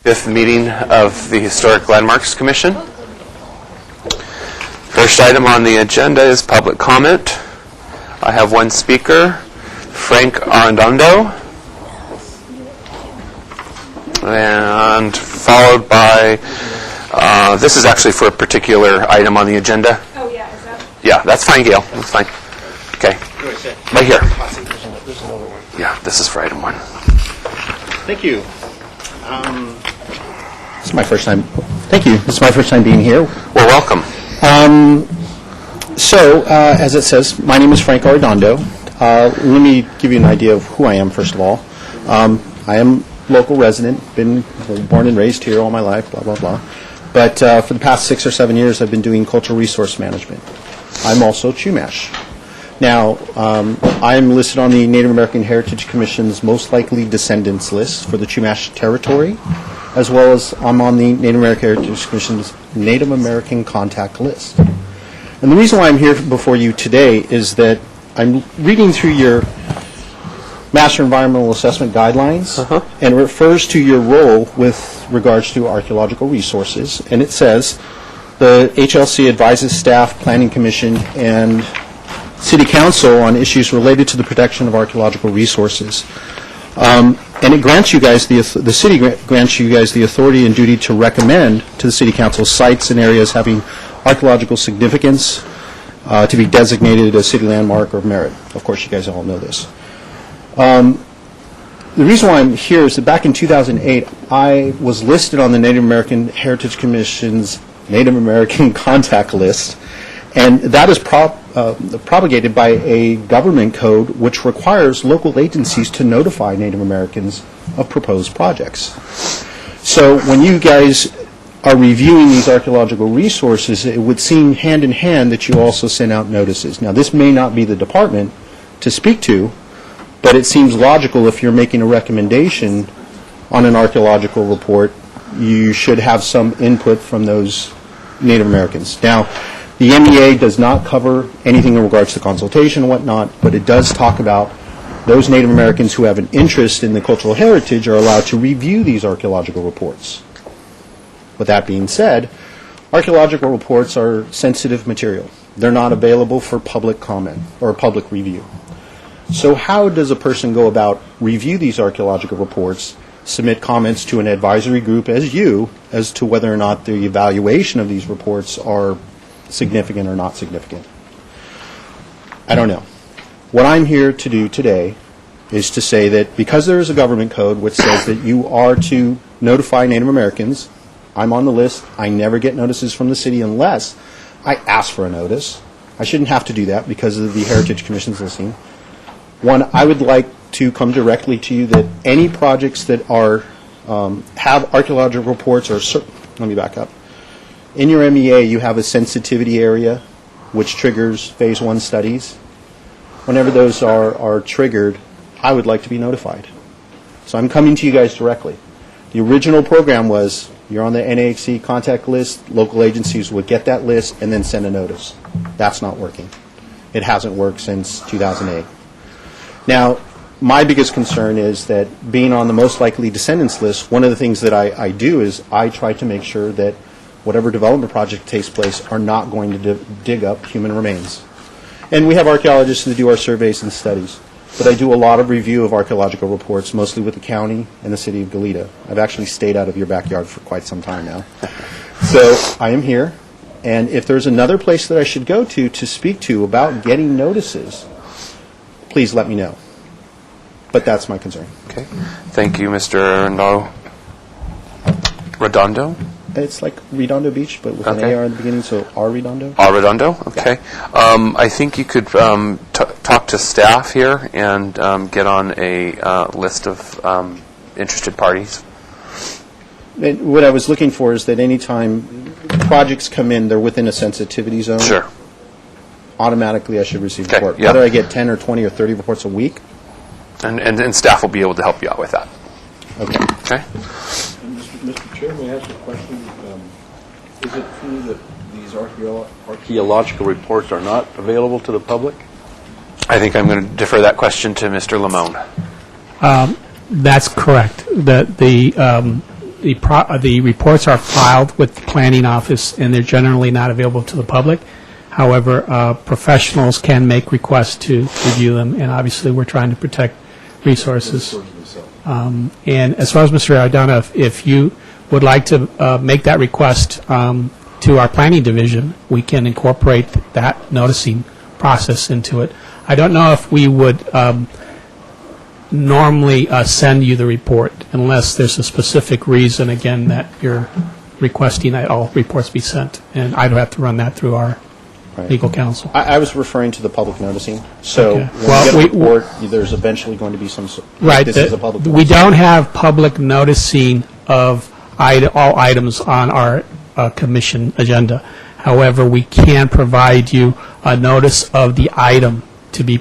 Fifth meeting of the Historic Landmarks Commission. First item on the agenda is public comment. I have one speaker, Frank Arredondo, and followed by, this is actually for a particular item on the agenda. Oh, yeah, is that? Yeah, that's fine, Gail. That's fine. Okay. Right here. Yeah, this is for item 1. Thank you. This is my first time. Thank you. This is my first time being here. Well, welcome. As it says, my name is Frank Arredondo. Let me give you an idea of who I am, first of all. I am local resident, been born and raised here all my life, blah, blah, blah. But for the past 6 or 7 years, I've been doing cultural resource management. I'm also Chumash. Now, I'm listed on the Native American Heritage Commission's most likely descendants list for the Chumash territory, as well as I'm on the Native American Heritage Commission's Native American contact list. And the reason why I'm here before you today is that I'm reading through your Master Environmental Assessment Guidelines, and it refers to your role with regards to archaeological resources. And it says, the HLC advises staff, Planning Commission, and City Council on issues related to the protection of archaeological resources. And it grants you guys, the city grants you guys the authority and duty to recommend to the City Council sites and areas having archaeological significance to be designated a city landmark or merit. Of course, you guys all know this. The reason why I'm here is that back in 2008, I was listed on the Native American Heritage Commission's Native American contact list, and that is propagated by a government code which requires local agencies to notify Native Americans of proposed projects. So when you guys are reviewing these archaeological resources, it would seem hand in hand that you also send out notices. Now, this may not be the department to speak to, but it seems logical if you're making a recommendation on an archaeological report, you should have some input from those Native Americans. Now, the MEA does not cover anything in regards to consultation and whatnot, but it does talk about those Native Americans who have an interest in the cultural heritage are allowed to review these archaeological reports. With that being said, archaeological reports are sensitive material. They're not available for public comment or public review. So how does a person go about review these archaeological reports, submit comments to an advisory group as to whether or not the evaluation of these reports are significant or not significant? I don't know. What I'm here to do today is to say that because there is a government code which says that you are to notify Native Americans, I'm on the list. I never get notices from the city unless I ask for a notice. I shouldn't have to do that because of the Heritage Commission's listing. One, I would like to come directly to you that any projects that are have archaeological reports or let me back up. In your MEA, you have a sensitivity area which triggers Phase 1 studies. Whenever those are triggered, I would like to be notified. So I'm coming to you guys directly. The original program was you're on the NAHC contact list, local agencies would get that list and then send a notice. That's not working. It hasn't worked since 2008. Now, my biggest concern is that being on the most likely descendants list, one of the things that I do is I try to make sure that whatever development project takes place are not going to dig up human remains. And we have archaeologists that do our surveys and studies. But I do a lot of review of archaeological reports, mostly with the county and the city of Goleta. I've actually stayed out of your backyard for quite some time now. So I am here. And if there's another place that I should go to speak to about getting notices, please let me know. But that's my concern. Okay. Thank you, Mr. Redondo. It's like Redondo Beach, but with an AR in the beginning, so Arredondo. Arredondo, okay. Yeah. I think you could talk to staff here and get on a list of interested parties. And what I was looking for is that any time projects come in, they're within a sensitivity zone. Sure. Automatically, I should receive a report. Yeah. Whether I get 10 or 20 or 30 reports a week. And staff will be able to help you out with that. Okay. Okay. Mr. Chair, may I ask a question? Is it true that these archaeological reports are not available to the public? I think I'm going to defer that question to Mr. Lamone. That's correct. The the reports are filed with the planning office, and they're generally not available to the public. However, professionals can make requests to review them, and obviously we're trying to protect resources. And as far as Mr. Ardana, if you would like to make that request to our planning division, we can incorporate that noticing process into it. I don't know if we would normally send you the report unless there's a specific reason, again, that you're requesting that all reports be sent. And I'd have to run that through our legal counsel. I was referring to the public noticing. So Okay. when Well, you get a report, there's eventually going to be some. Right. This is a public. We don't have public noticing of all items on our commission agenda. However, we can provide you a notice of the item to be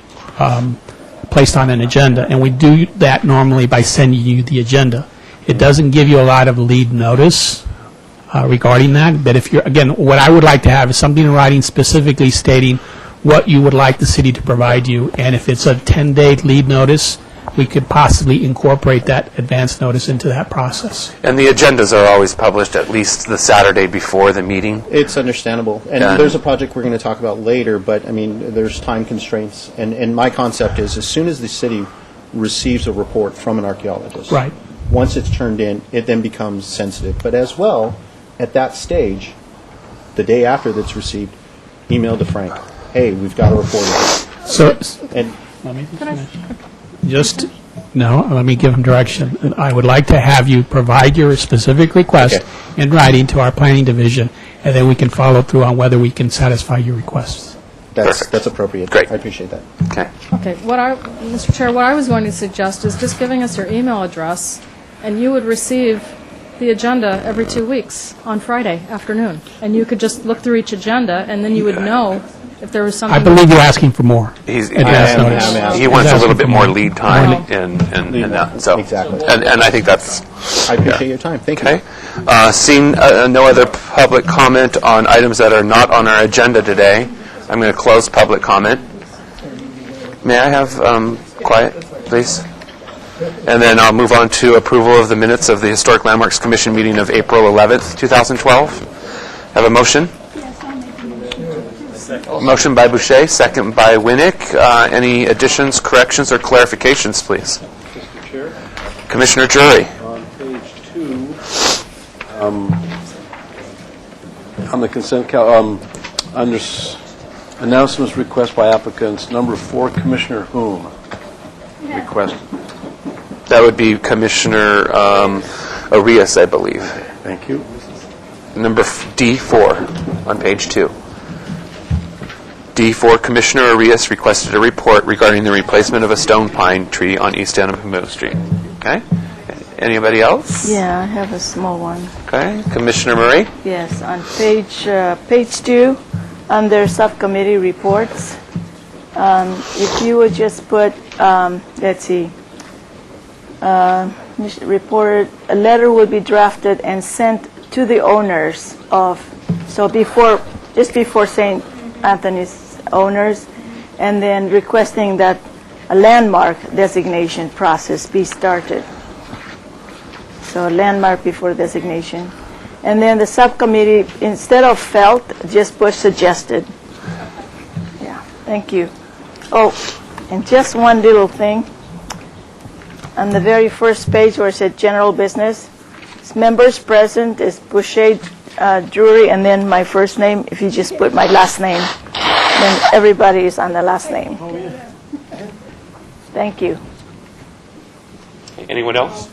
placed on an agenda, and we do that normally by sending you the agenda. It doesn't give you a lot of lead notice regarding that, but if you're, again, what I would like to have is something in writing specifically stating what you would like the city to provide you, and if it's a 10-day lead notice, we could possibly incorporate that advance notice into that process. And the agendas are always published at least the Saturday before the meeting. It's understandable. And Yeah. there's a project we're going to talk about later, but, I mean, there's time constraints. And my concept is as soon as the city receives a report from an archaeologist, Right. once it's turned in, it then becomes sensitive. But as well, at that stage, the day after that's received, email to Frank, hey, we've got a report. So, And let me finish. Let me give him direction. I would like to have you provide your specific request Okay. in writing to our planning division, and then we can follow through on whether we can satisfy your requests. that's appropriate. Great. I appreciate that. Okay. Okay, Mr. Chair, what I was going to suggest is just giving us your email address, and you would receive the agenda every 2 weeks on Friday afternoon. And you could just look through each agenda, and then you would know if there was something. I believe you're asking for more. He's, Advance I am notice. asking. he wants He's a little asking bit for more lead time in that. So, Exactly. and I think that's I appreciate your time. Thank you. okay. Seeing no other public comment on items that are not on our agenda today, I'm going to close public comment. May I have quiet, please? And then I'll move on to approval of the minutes of the Historic Landmarks Commission meeting of April 11th, 2012. Have a motion? Motion by Boucher, second by Winnick. Any additions, corrections, or clarifications, please? Mr. Chair, Commissioner Jury. on page 2, on the consent under announcements request by applicants, number 4, Commissioner whom requested? That would be Commissioner Arias, I believe. Thank you. Number D4 on page 2. D4, Commissioner Arias requested a report regarding the replacement of a stone pine tree on east end of Hamilton Street. Okay? Anybody else? Yeah, I have a small one. Okay. Commissioner Murray? Yes, on page 2, under Subcommittee Reports, if you would just put, let's see, report, a letter will be drafted and sent to the owners of, so just before St. Anthony's owners, and then requesting that a landmark designation process be started. So landmark before designation. And then the subcommittee, instead of felt, just put suggested. Yeah, thank you. Oh, and just one little thing. On the very first page where it said general business, members present is Boucher, Drury, and then my first name. If you just put my last name, then everybody is on the last name. Thank you. Anyone else?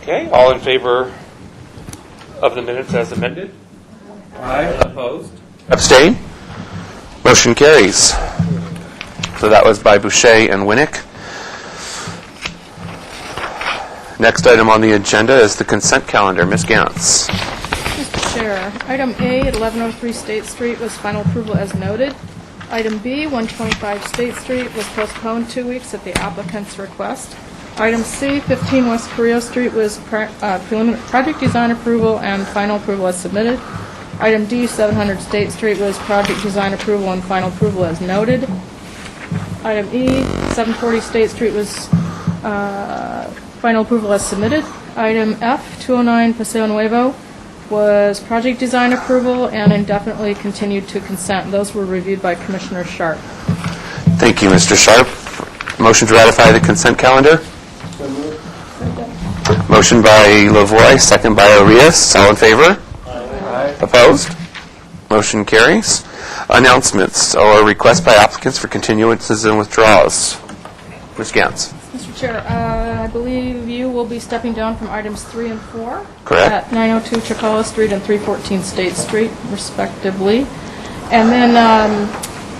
Okay. All in favor of the minutes as amended? Aye. Opposed? Abstain? Motion carries. So that was by Boucher and Winnick. Next item on the agenda is the consent calendar. Ms. Gantz. Mr. Chair, item A at 1103 State Street was final approval as noted. Item B, 125 State Street, was postponed 2 weeks at the applicant's request. Item C, 15 West Carrillo Street, was preliminary project design approval and final approval as submitted. Item D, 700 State Street, was project design approval and final approval as noted. Item E, 740 State Street, was final approval as submitted. Item F, 209 Paseo Nuevo, was project design approval and indefinitely continued to consent. Those were reviewed by Commissioner Sharp. Thank you, Mr. Sharp. Motion to ratify the consent calendar? Motion by Lavoy, second by Arias. All in favor? Aye. Opposed? Motion carries. Announcements or requests by applicants for continuances and withdrawals. Ms. Gantz. Mr. Chair, I believe you will be stepping down from items 3 and 4. Correct. At 902 Chicala Street and 314 State Street, respectively. And then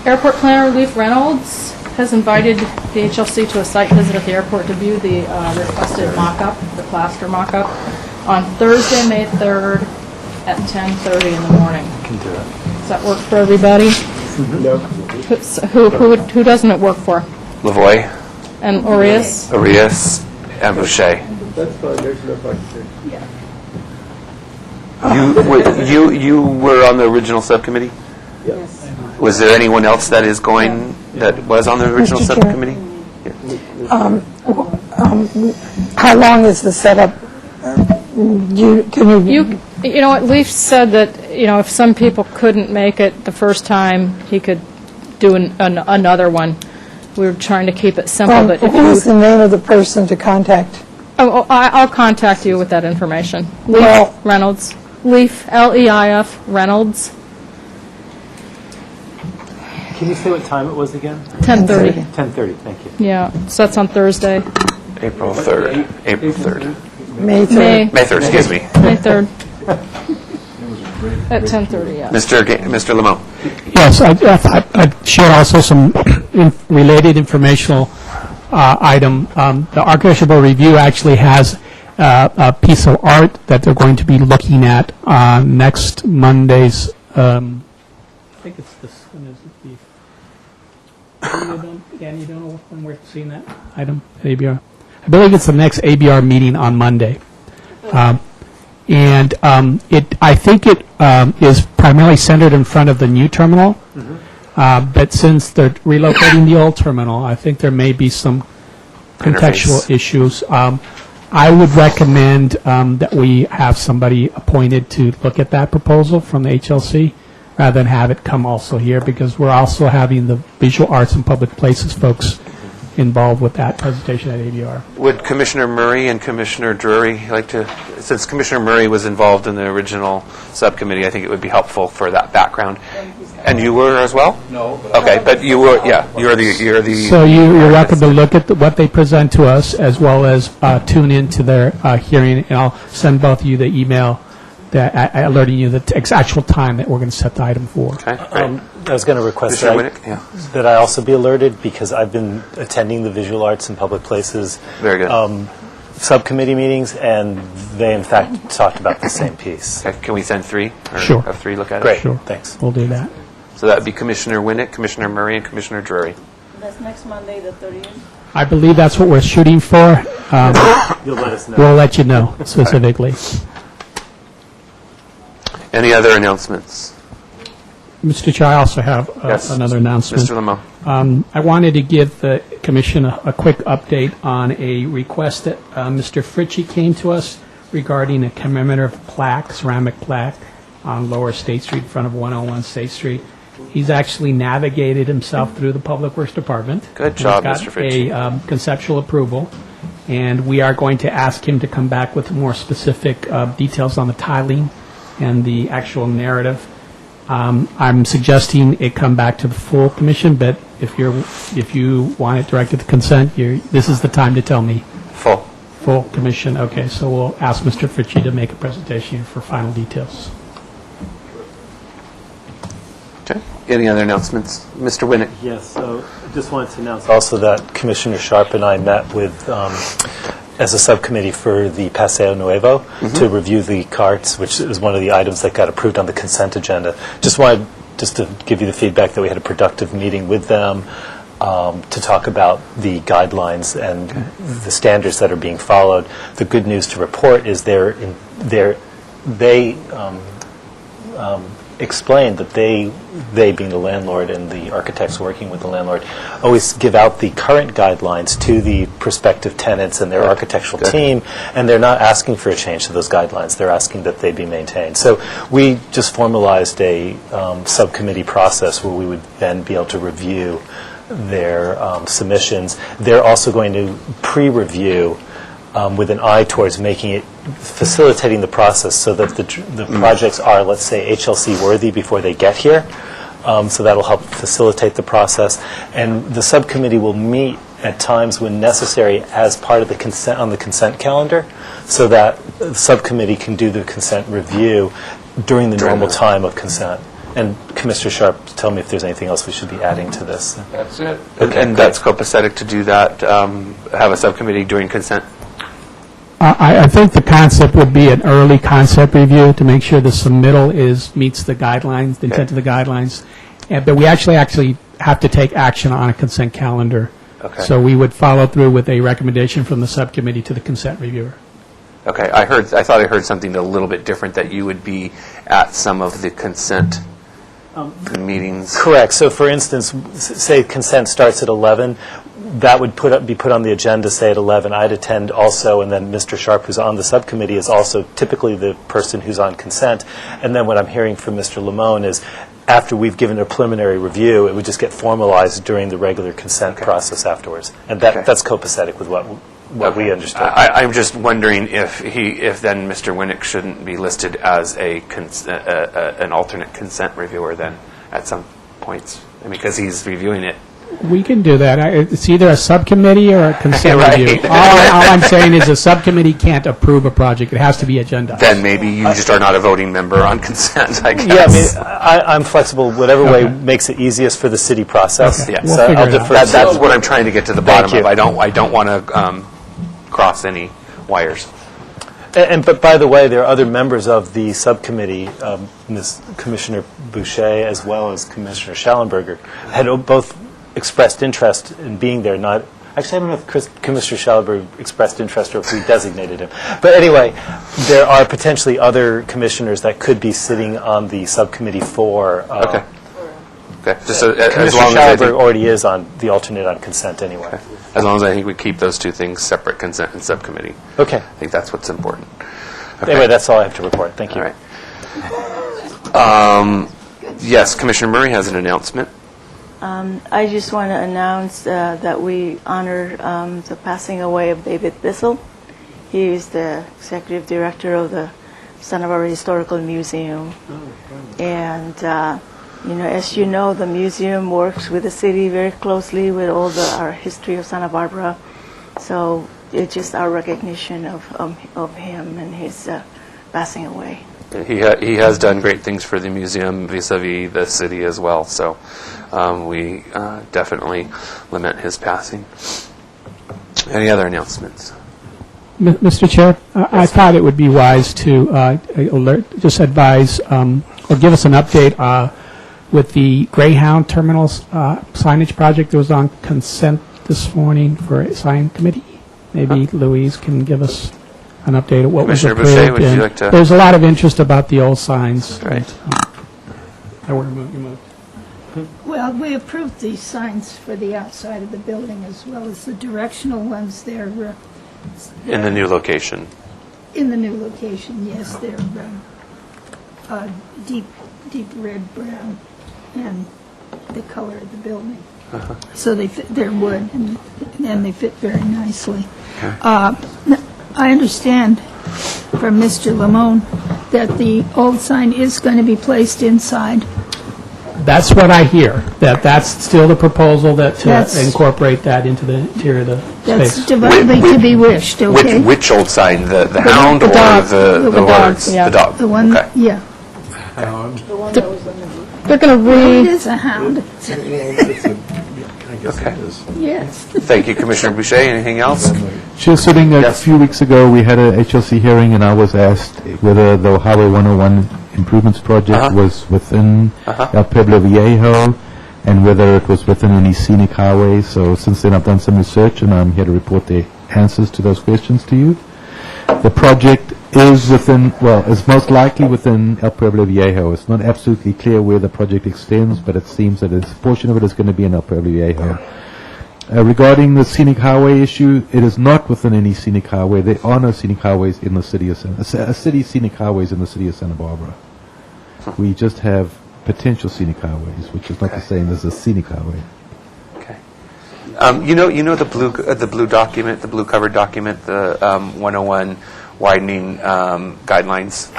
Airport Planner Leif Reynolds has invited the HLC to a site visit at the airport to view the requested mock-up, the plaster mock-up, on Thursday, May 3rd at 10:30 in the morning. Can do it. Does that work for everybody? No. Who doesn't it work for? Lavoy, And Arias? Arias, and Boucher. That's fine, there's no question. You were on the original subcommittee? Yes. Was there anyone else that is going, that was on the original Mr. Chair. subcommittee? How long is the setup? You know what, Leif said that, if some people couldn't make it the first time, he could do another one. We were trying to keep it simple, but if Who's you... the name of the person to contact? I'll contact you with that information. Well- Leif Reynolds. Leif, L-E-I-F, Reynolds, Can you say what time it was again? 10:30. 10:30, thank you. Yeah, so that's on Thursday, April 3rd. April 3rd. May 3rd. May May 3rd, excuse me. 3rd. At 10:30, yeah. Mr. Lamont. Yes, I'd share also some related informational item. The Archaeological Review actually has a piece of art that they're going to be looking at next Monday's, I think it's this, when is it? Dan, you don't know when we're seeing that item at ABR? I believe it's the next ABR meeting on Monday. I think it is primarily centered in front of the new terminal, but since they're relocating the old terminal, I think there may be some contextual Interface. issues. I would recommend that we have somebody appointed to look at that proposal from the HLC, rather than have it come also here, because we're also having the visual arts and public places folks involved with that presentation at ABR. Would Commissioner Murray and Commissioner Drury like to, since Commissioner Murray was involved in the original subcommittee, I think it would be helpful for that background. And you were as well? No, but Okay, but you were, yeah, you're the. So you're welcome to look at what they present to us, as well as tune into their hearing, and I'll send both of you the email that alerting you the actual time that we're going to set the item for. Okay, great. I was going to request Commissioner that, Winnick? Yeah. that I also be alerted, because I've been attending the Visual Arts and Public Places Very good. subcommittee meetings, and they, in fact, talked about the same piece. Okay, can we send three? Or Sure. have three look at it? Great, Sure. thanks. We'll do that. So that would be Commissioner Winnick, Commissioner Murray, and Commissioner Drury. That's next Monday, the 30th. I believe that's what we're shooting for. You'll let us know. We'll let you know specifically. Any other announcements? Mr. Chair, I also have Yes. another announcement. Mr. Lamont. I wanted to give the Commission a quick update on a request that Mr. Fritchie came to us regarding a commemorative plaque, ceramic plaque, on Lower State Street in front of 101 State Street. He's actually navigated himself through the Public Works Department. Good job, He's Mr. got Fritchie. a conceptual approval, and we are going to ask him to come back with more specific details on the tiling and the actual narrative. I'm suggesting it come back to the full commission, but if you want it directed to consent, this is the time to tell me. Full commission, okay, so we'll ask Mr. Fritchie to make a presentation for final details. Okay. Any other announcements? Mr. Winnick. Yes, so I just wanted to announce also that Commissioner Sharp and I met with, as a subcommittee for the Paseo Nuevo, to review the carts, which is one of the items that got approved on the consent agenda. Just wanted to give you the feedback that we had a productive meeting with them to talk about the guidelines and the standards that are being followed. The good news to report is they explained that they being the landlord and the architects working with the landlord, always give out the current guidelines to the prospective tenants and their architectural team, and they're not asking for a change to those guidelines. They're asking that they be maintained. So we just formalized a subcommittee process where we would then be able to review their submissions. They're also going to pre-review with an eye towards facilitating the process so that the projects are, let's say, HLC worthy before they get here. So that'll help facilitate the process. And the subcommittee will meet at times when necessary as part of the consent calendar, so that the subcommittee can do the consent review during the normal time of consent. And Commissioner Sharp, tell me if there's anything else we should be adding to this. That's it. And that's copacetic to do that, have a subcommittee doing consent? I think the concept would be an early concept review to make sure the submittal meets the guidelines, the intent of the guidelines. But we actually have to take action on a consent calendar. Okay. So we would follow through with a recommendation from the subcommittee to the consent reviewer. Okay, I thought I heard something a little bit different, that you would be at some of the consent meetings. Correct. So, for instance, say consent starts at 11, that would be put on the agenda, say, at 11. I'd attend also, and then Mr. Sharp, who's on the subcommittee, is also typically the person who's on consent. And then what I'm hearing from Mr. Lamone is, after we've given a preliminary review, it would just get formalized during the regular consent process afterwards. And that's copacetic with what we understood. I'm just wondering if then Mr. Winnick shouldn't be listed as an alternate consent reviewer then at some points, because he's reviewing it. We can do that. It's either a subcommittee or a consent Right. review. All I'm saying is a subcommittee can't approve a project. It has to be agendized. Then maybe you just are not a voting member on consent, I guess. Yeah, I mean, I'm flexible, whatever way makes it easiest for the city process. Okay. Yeah. We'll So figure I'll it defer. out. That's what I'm trying to get to the bottom Thank of. you. I don't want to cross any wires. But by the way, there are other members of the subcommittee, Ms. Commissioner Boucher as well as Commissioner Schallenberger, had both expressed interest in being there. Actually, I don't know if Commissioner Schallenberger expressed interest or if we designated him. But anyway, there are potentially other commissioners that could be sitting on the subcommittee for. Okay. Just as Commissioner long as I Schallenberger think, already is on the alternate on consent anyway. as long as I think we keep those two things separate, consent and subcommittee. Okay. I think that's what's important. Okay. Anyway, that's all I have to report. Thank you. All right. Yes, Commissioner Murray has an announcement. I just want to announce that we honor the passing away of David Bissell. He is the executive director of the Santa Barbara Historical Museum. And, as you know, the museum works with the city very closely with all our history of Santa Barbara. So it's just our recognition of him and his passing away. He has done great things for the museum vis-a-vis the city as well. So we definitely lament his passing. Any other announcements? Mr. Chair, I thought it would be wise to just advise or give us an update with the Greyhound Terminals signage project that was on consent this morning for a sign committee. Maybe Louise can give us an update of what was Commissioner approved. Boucher, would you and like to- There's a lot of interest about the old signs. Right. I want to move. Well, we approved the signs for the outside of the building as well as the directional ones. They're In the new location. in the new location, yes. They're deep red brown and the color of the building. So they're wood and they fit very nicely. I understand from Mr. Lamone that the old sign is going to be placed inside. That's what I hear, that's still the proposal, that to That's- incorporate that into the interior of the That's space. divinely to be wished, okay? Which old sign? The hound or dog. the The dog, words? yeah. The dog. The one, Okay. yeah. They're going to It read, is a hound, Okay. yes. Thank you, Commissioner Boucher. Anything else? Chair Sitting, a Yes. few weeks ago, we had a HLC hearing, and I was asked whether the Highway 101 improvements project was within El Pueblo Viejo, and whether it was within any scenic highways. So since then, I've done some research, and I'm here to report the answers to those questions to you. The project is within, well, it's most likely within El Pueblo Viejo. It's not absolutely clear where the project extends, but it seems that a portion of it is going to be in El Pueblo Viejo. Regarding the scenic highway issue, it is not within any scenic highway. There are no scenic highways in the city of city scenic highways in the city of Santa Barbara. We just have potential scenic highways, which is not the same as a scenic highway. Okay. You know the blue document, the blue covered document, the 101 widening guidelines.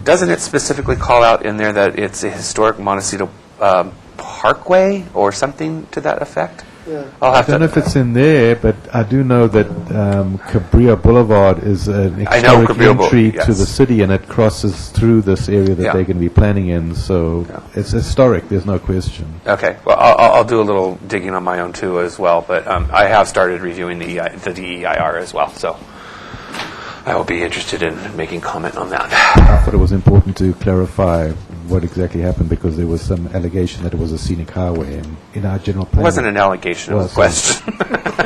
Doesn't it specifically call out in there that it's a historic Montecito parkway or something to that effect? I'll have I don't know if it's in there, but I do know that Cabrillo Boulevard is an historic entry to the city, and it crosses through this area that they're going to be planning in. So it's historic. There's no question. Okay. Well, I'll do a little digging on my own too as well. But I have started reviewing the DEIR as well, so I will be interested in making comment on that. I thought it was important to clarify what exactly happened because there was some allegation that it was a scenic highway, and in our general plan, It wasn't an allegation, it was a question.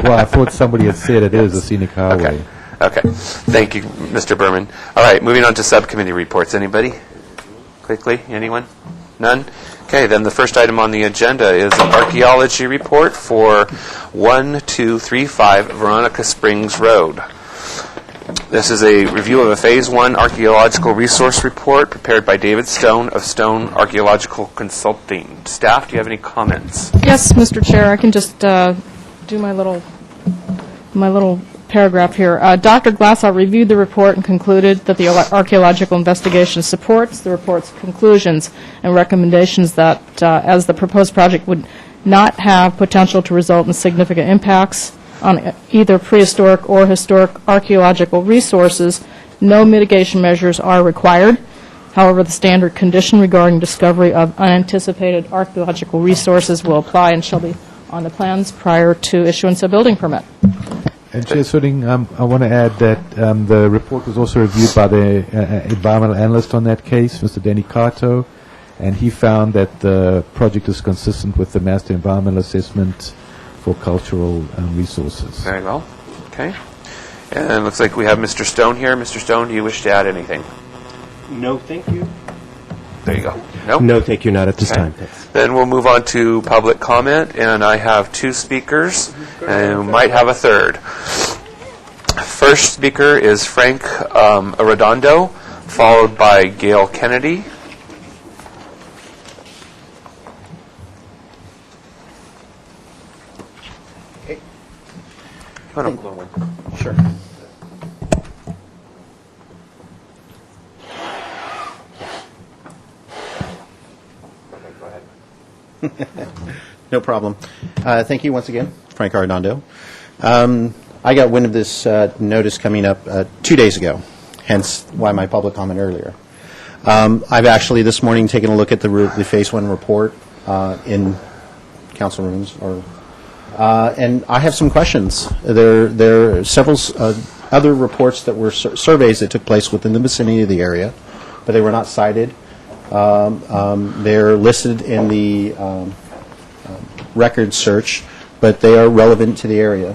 Well, I thought somebody had said it is a scenic highway. Okay. Thank you, Mr. Berman. All right, moving on to subcommittee reports. Anybody? Quickly, anyone? None? Okay, then the first item on the agenda is an archaeology report for 1235 Veronica Springs Road. This is a review of a Phase 1 Archaeological Resource Report prepared by David Stone of Stone Archaeological Consulting. Staff, do you have any comments? Yes, Mr. Chair, I can just do my little paragraph here. Dr. Glassaw reviewed the report and concluded that the archaeological investigation supports the report's conclusions and recommendations that as the proposed project would not have potential to result in significant impacts on either prehistoric or historic archaeological resources, no mitigation measures are required. However, the standard condition regarding discovery of unanticipated archaeological resources will apply and shall be on the plans prior to issuance of building permit. And Chair Switting, I want to add that the report was also reviewed by the environmental analyst on that case, Mr. Danny Cato, and he found that the project is consistent with the Master Environmental Assessment for cultural resources. Very well. Okay. And it looks like we have Mr. Stone here. Mr. Stone, do you wish to add anything? No, thank you. There you go. No? No, thank you, not at this time. Thanks. Then we'll move on to public comment, and I have two speakers, and we might have a third. First speaker is Frank Arredondo, followed by Gail Kennedy. Sure. No problem. Thank you once again, Frank Arredondo. I got wind of this notice coming up 2 days ago, hence why my public comment earlier. I've actually this morning taken a look at the Phase 1 report in council rooms, and I have some questions. There are several other reports that were surveys that took place within the vicinity of the area, but they were not cited. They're listed in the record search, but they are relevant to the area.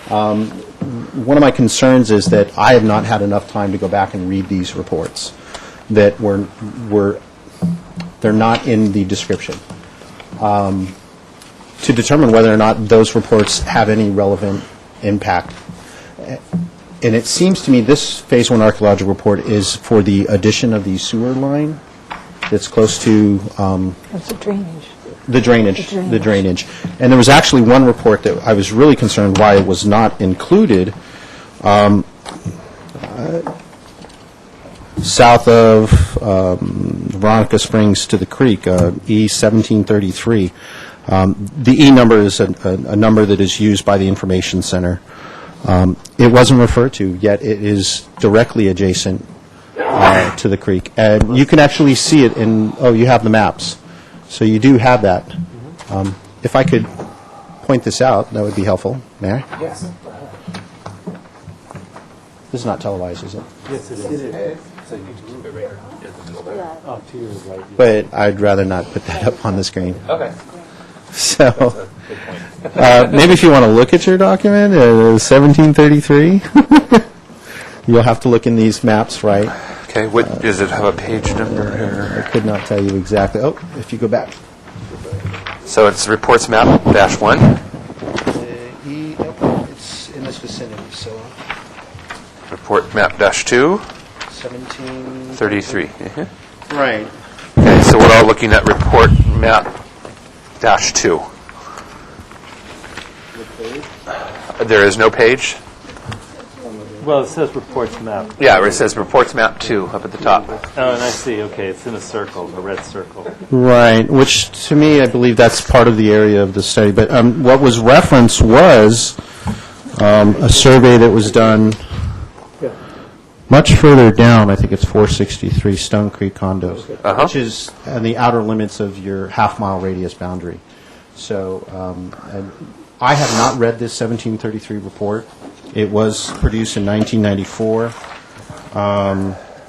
One of my concerns is that I have not had enough time to go back and read these reports that they're not in the description to determine whether or not those reports have any relevant impact. And it seems to me this Phase 1 archaeological report is for the addition of the sewer line that's close to It's a drainage. the drainage. And there was actually one report that I was really concerned why it was not included south of Veronica Springs to the creek, E1733. The E number is a number that is used by the information center. It wasn't referred to, yet it is directly adjacent to the creek. And you can actually see it in, you have the maps. So you do have that. If I could point this out, that would be helpful. May I? Yes. This is not televised, is it? Yes, it is. So you can move it right up to your right. But I'd rather not put that up on the screen. Okay. So maybe if you want to look at your document, 1733. You'll have to look in these maps, right? Okay, does it have a page number I here? could not tell you exactly. Oh, if you go back. So it's reports map -1. It's in this vicinity, so Report map -2, 17... 33. Right. Okay, so we're all looking at report map -2. There is no page? Well, it says reports map. Yeah, where it says reports map 2 up at the top. Oh, and I see, okay, it's in a circle, a red circle. Right, which to me, I believe that's part of the area of the study. But what was referenced was a survey that was done much further down. I think it's 463 Stone Creek condos, which is in the outer limits of your half-mile radius boundary. So and I have not read this 1733 report. It was produced in 1994.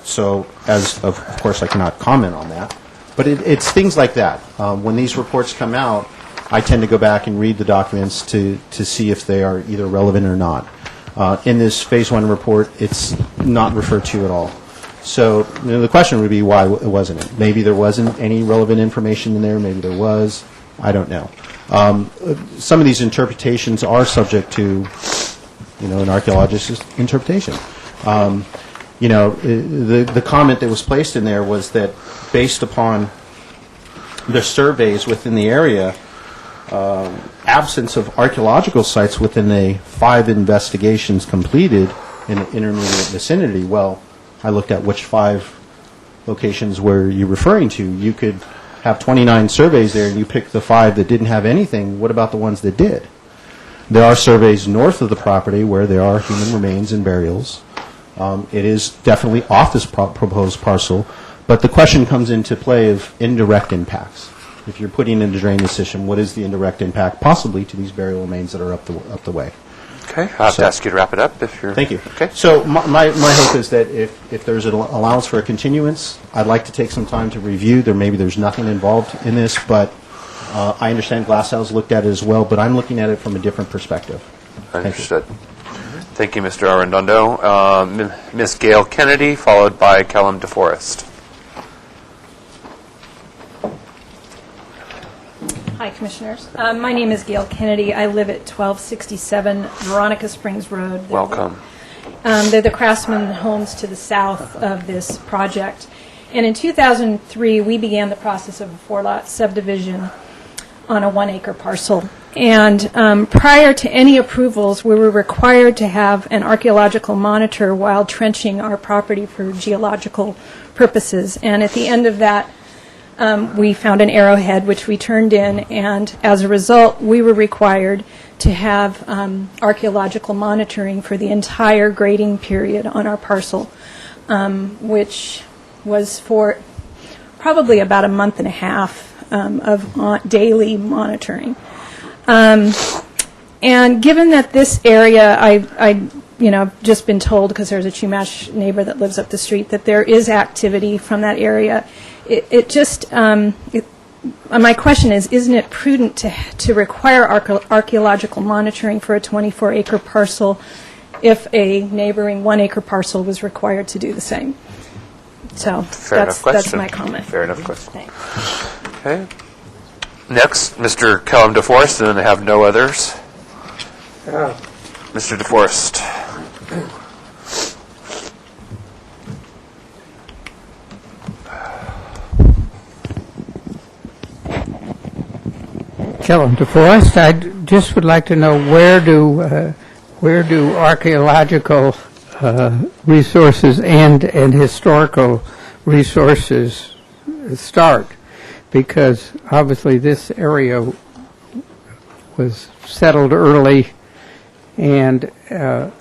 So, of course, I cannot comment on that. But it's things like that. When these reports come out, I tend to go back and read the documents to see if they are either relevant or not. In this Phase 1 report, it's not referred to at all. So the question would be why it wasn't. Maybe there wasn't any relevant information in there. Maybe there was. I don't know. Some of these interpretations are subject to an archaeologist's interpretation. The comment that was placed in there was that based upon the surveys within the area, absence of archaeological sites within the 5 investigations completed in the intermediate vicinity. Well, I looked at which 5 locations were you referring to. You could have 29 surveys there and you pick the 5 that didn't have anything. What about the ones that did? There are surveys north of the property where there are human remains and burials. It is definitely off this proposed parcel, but the question comes into play of indirect impacts. If you're putting in a drainage system, what is the indirect impact possibly to these burial remains that are up the way? Okay, I'll have to ask you to wrap it up if you're... Thank you. Okay. So my hope is that if there's an allowance for a continuance, I'd like to take some time to review. Maybe there's nothing involved in this, but I understand Glass House looked at it as well, but I'm looking at it from a different perspective. Understood. Thank you, Mr. Arredondo. Ms. Gail Kennedy, followed by Kellum DeForest. Hi, Commissioners. My name is Gail Kennedy. I live at 1267 Veronica Springs Road. Welcome. They're the Craftsman homes to the south of this project. And in 2003, we began the process of a 4-lot subdivision on a 1-acre parcel. And prior to any approvals, we were required to have an archaeological monitor while trenching our property for geological purposes. And at the end of that, we found an arrowhead, which we turned in, and as a result, we were required to have archaeological monitoring for the entire grading period on our parcel, which was for probably about a month and a half of daily monitoring. And given that this area, I've just been told, because there's a Chumash neighbor that lives up the street, that there is activity from that area. My question is, isn't it prudent to require archaeological monitoring for a 24-acre parcel if a neighboring 1-acre parcel was required to do the same? So that's my comment. Fair enough question. Thanks. Okay. Next, Mr. Kellum DeForest, and then I have no others. Mr. DeForest. Kellum DeForest, I just would like to know where do archaeological resources and historical resources start? Because obviously this area was settled early, and at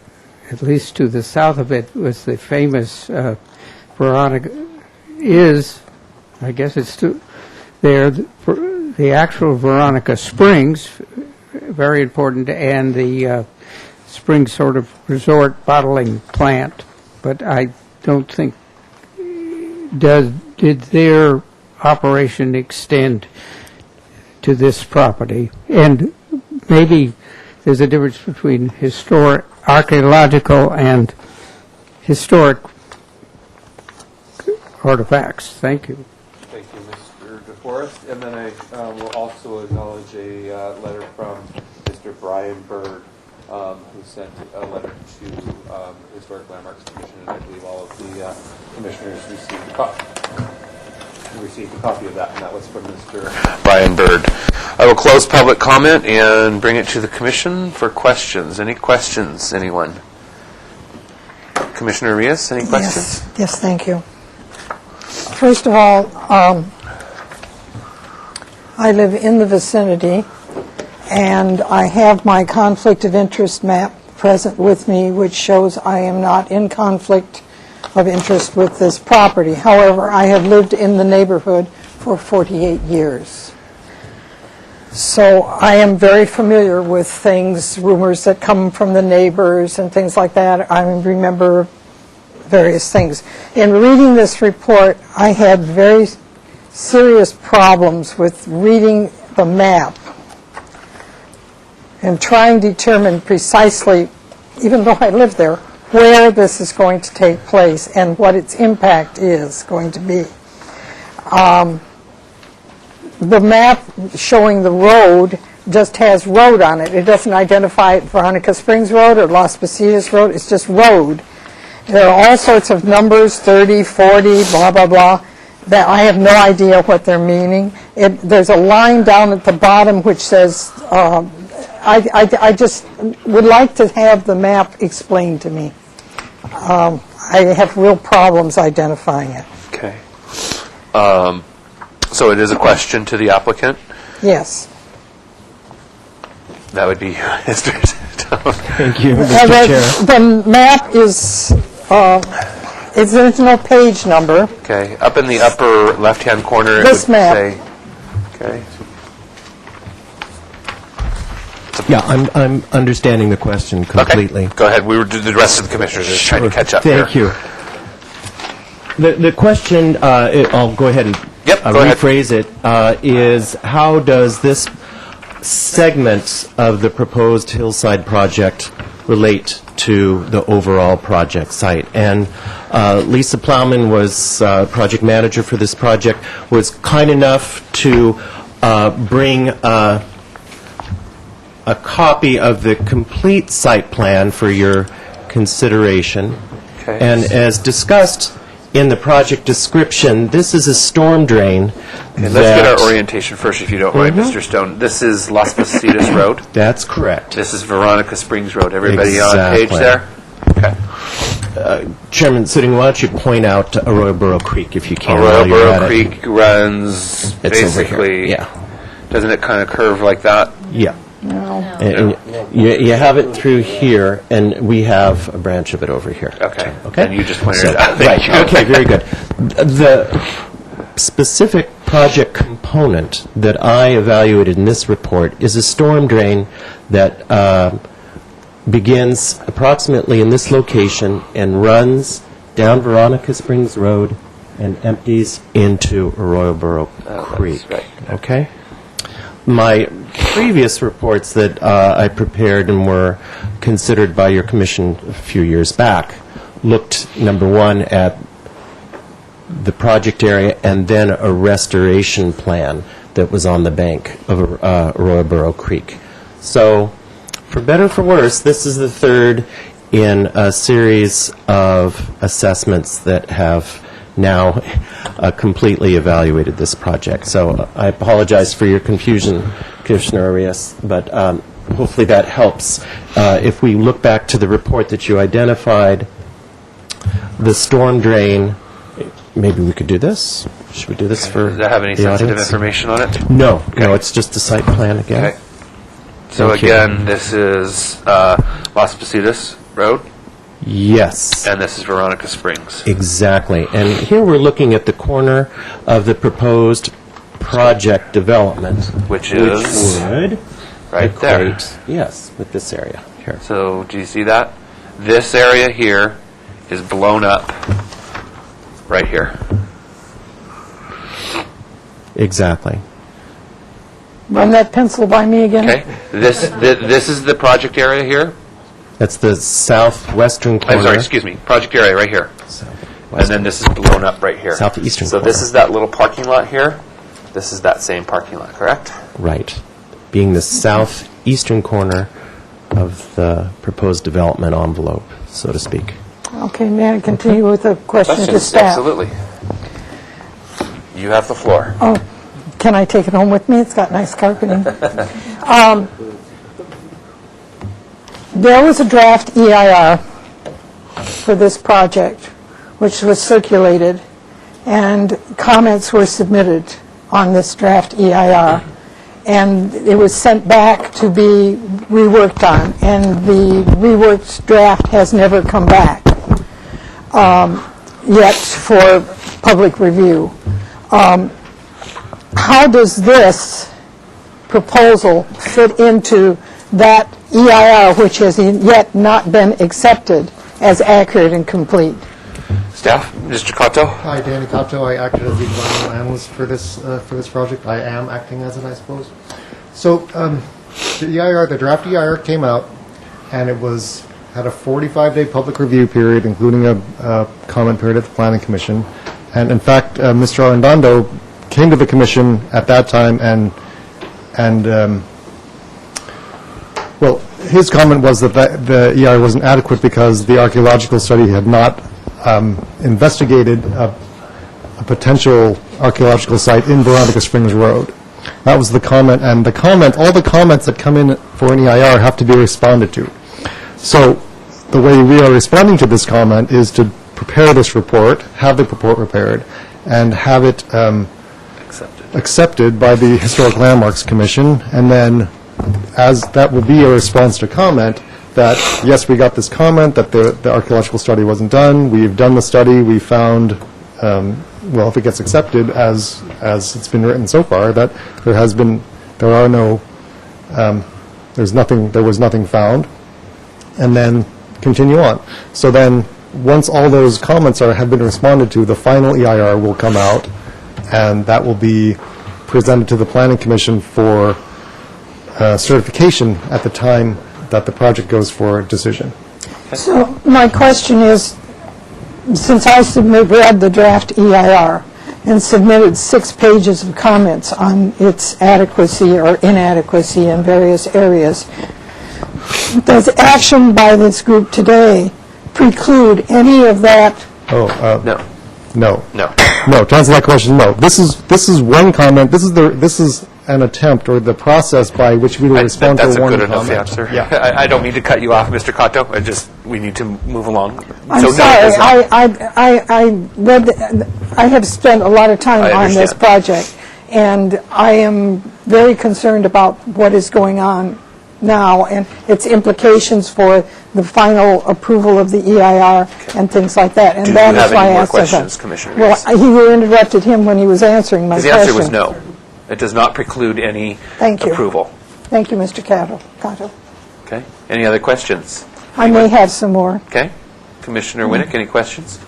least to the south of it was the famous Veronica. I guess it's there. The actual Veronica Springs, very important, and the spring sort of resort bottling plant. But I don't think did their operation extend to this property? And maybe there's a difference between archaeological and historic artifacts. Thank you. Thank you, Mr. DeForest. And then I will also acknowledge a letter from Mr. Brian Bird, who sent a letter to the Historic Landmarks Commission, and I believe all of the commissioners received a copy of that, and that was from Mr. Brian Bird. I will close public comment and bring it to the commission for questions. Any questions, anyone? Commissioner Rios, any questions? Yes, thank you. First of all, I live in the vicinity, and I have my conflict of interest map present with me, which shows I am not in conflict of interest with this property. However, I have lived in the neighborhood for 48 years. So I am very familiar with things, rumors that come from the neighbors and things like that. I remember various things. In reading this report, I had very serious problems with reading the map and trying to determine precisely, even though I live there, where this is going to take place and what its impact is going to be. The map showing the road just has road on it. It doesn't identify Veronica Springs Road or Las Positas Road. It's just road. There are all sorts of numbers, 30, 40, blah, blah, blah, that I have no idea what they're meaning. There's a line down at the bottom which says, I just would like to have the map explained to me. I have real problems identifying it. Okay. So it is a question to the applicant? Yes. That would be Mr. Stone. Thank you, Mr. Chair. The map is, there's no page number. Okay. Up in the upper left-hand corner, it This would map. say... Okay. Yeah, I'm understanding the question completely. Okay. Go ahead. The rest of the commissioners are just trying to catch up here. Thank you. The question, I'll go ahead and Yep, go ahead. rephrase it, is how does this segment of the proposed Hillside project relate to the overall project site? And Lisa Plowman was project manager for this project, was kind enough to bring a copy of the complete site plan for your consideration. Okay. And as discussed in the project description, this is a storm drain. Okay, let's get our orientation first, if you don't mind, Mr. Stone. This is Las Positas Road. That's correct. This is Veronica Springs Road. Everybody on page there? Okay. Chairman Sitting, why don't you point out Arroyo Burro Creek if you can? Arroyo while you're Burro at it. Creek runs It's over here. basically... Yeah. Doesn't it kind of curve like that? Yeah. And you have it through here, and we have a branch of it over here. Okay. Okay? And you just pointed it out. Right, Thank you. okay, very good. The specific project component that I evaluated in this report is a storm drain that begins approximately in this location and runs down Veronica Springs Road and empties into Arroyo Burro Creek. right. Okay? My previous reports that I prepared and were considered by your commission a few years back looked, number one, at the project area and then a restoration plan that was on the bank of Arroyo Burro Creek. So, for better or for worse, this is the third in a series of assessments that have now completely evaluated this project. So I apologize for your confusion, Commissioner Arias, but hopefully that helps. If we look back to the report that you identified, the storm drain, maybe we could do this? Should we do this for Does that have any the sensitive audience? information on it? No, no, it's just a site plan again. Okay. So Thank you. again, this is Las Positas Road, Yes. and this is Veronica Springs. Exactly. And here we're looking at the corner of the proposed project development. Which is would right there. equate, yes, with this area here. So do you see that? This area here is blown up right here. Exactly. Run that pencil by me again. Okay. This is the project area here. That's the southwestern corner. I'm sorry, excuse me, project area right here. And then this is blown up right here. Southeastern So corner. this is that little parking lot here. This is that same parking lot, correct? Right. Being the southeastern corner of the proposed development envelope, so to speak. Okay, may I continue with a question to Questions? staff? Absolutely. You have the floor. Oh, can I take it home with me? It's got nice carpeting. There was a draft EIR for this project, which was circulated, and comments were submitted on this draft EIR. And it was sent back to be reworked on, and the reworked draft has never come back yet for public review. How does this proposal fit into that EIR, which has yet not been accepted as accurate and complete? Staff, Mr. Cotto? Hi, Danny Cotto. I acted as the environmental analyst for this project. I am acting as it, I suppose. So the EIR, the draft EIR came out, and it had a 45-day public review period, including a comment period at the Planning Commission. And in fact, Mr. Arredondo came to the commission at that time, and well, his comment was that the EIR wasn't adequate because the archaeological study had not investigated a potential archaeological site in Veronica Springs Road. That was the comment, and all the comments that come in for an EIR have to be responded to. So the way we are responding to this comment is to prepare this report, have the report prepared, and have it accepted by the Historic Landmarks Commission, and then as that will be a response to comment, that, yes, we got this comment, that the archaeological study wasn't done, we've done the study, we found, well, if it gets accepted as it's been written so far, that there was nothing found, and then continue on. So then, once all those comments have been responded to, the final EIR will come out, and that will be presented to the Planning Commission for certification at the time that the project goes for a decision. So my question is, since I read the draft EIR and submitted 6 pages of comments on its adequacy or inadequacy in various areas, does action by this group today preclude any of that? No. No. To answer that question, no. This is one comment. This is an attempt or the process by which we will respond to one comment. That's a good enough answer. Yeah. I don't mean to cut you off, Mr. Cotto. We need to move along. I'm sorry. I have spent a lot of time on this project, and I am very concerned about what is going on now and its implications for the final approval of the EIR and things like that. And that is why I asked that. Do you have any more questions, Commissioner? Well, you interrupted him when he was answering my question. His answer was no. It does not preclude any approval. Thank you, Mr. Cotto. Okay. Any other questions? I may have some more. Okay. Commissioner Winnick, any questions?